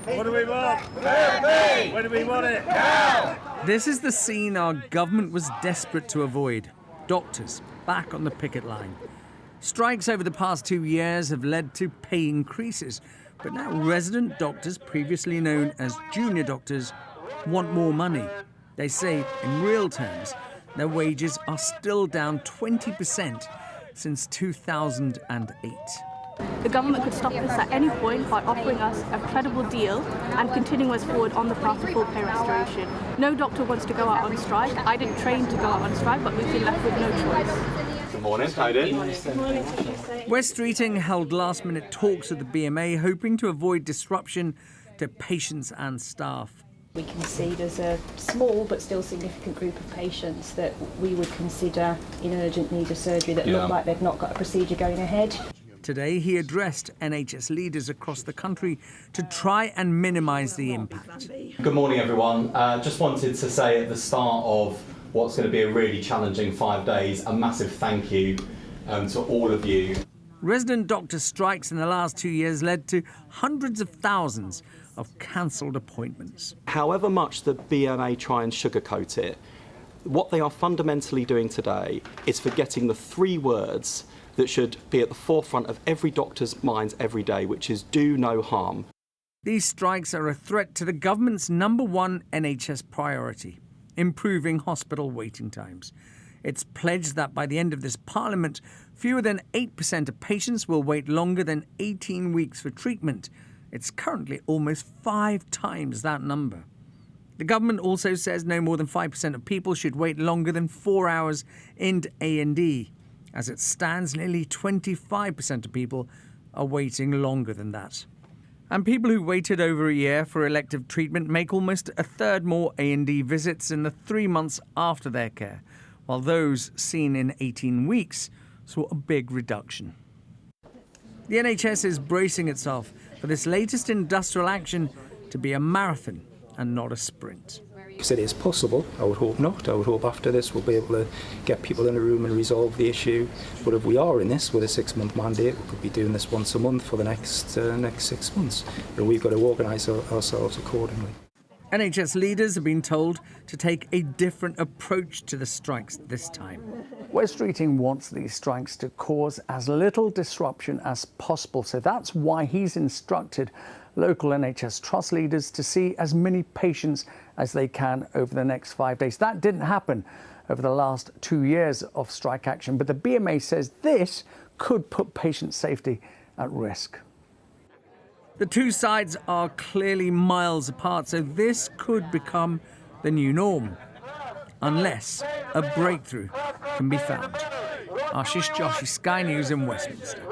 What do we want? Where do we want it? Now! This is the scene our government was desperate to avoid. Doctors back on the picket line. Strikes over the past 2 years have led to pay increases, but now resident doctors, previously known as junior doctors, want more money. They say, in real terms, their wages are still down 20% since 2008. The government could stop this at any point by offering us a credible deal and continuing us forward on the path to full pay restoration. No doctor wants to go out on strike. I didn't train to go out on strike, but we've been left with no choice. Good morning, how you doing? Wes Streeting held last-minute talks with the BMA, hoping to avoid disruption to patients and staff. We can see there's a small but still significant group of patients that we would consider in urgent need of surgery that look like they've not got a procedure going ahead. Today, he addressed NHS leaders across the country to try and minimise the impact. Good morning, everyone. Just wanted to say at the start of what's going to be a really challenging 5 days, a massive thank you to all of you. Resident doctor strikes in the last 2 years led to hundreds of thousands of cancelled appointments. However much the BMA try and sugarcoat it, what they are fundamentally doing today is forgetting the 3 words that should be at the forefront of every doctor's minds every day, which is do no harm. These strikes are a threat to the government's #1 NHS priority, improving hospital waiting times. It's pledged that by the end of this Parliament, fewer than 8% of patients will wait longer than 18 weeks for treatment. It's currently almost 5 times that number. The government also says no more than 5% of people should wait longer than 4 hours in A&E. As it stands, nearly 25% of people are waiting longer than that. And people who waited over a year for elective treatment make almost a third more A&E visits in the 3 months after their care, while those seen in 18 weeks saw a big reduction. The NHS is bracing itself for this latest industrial action to be a marathon and not a sprint. Because it is possible. I would hope not. I would hope after this we'll be able to get people in a room and resolve the issue. But if we are in this with a 6-month mandate, we could be doing this once a month for the next 6 months. And we've got to organise ourselves accordingly. NHS leaders have been told to take a different approach to the strikes this time. Wes Streeting wants these strikes to cause as little disruption as possible, so that's why he's instructed local NHS trust leaders to see as many patients as they can over the next 5 days. That didn't happen over the last 2 years of strike action, but the BMA says this could put patient safety at risk. The two sides are clearly miles apart, so this could become the new norm, unless a breakthrough can be found. Ashish Joshi, Sky News in Westminster.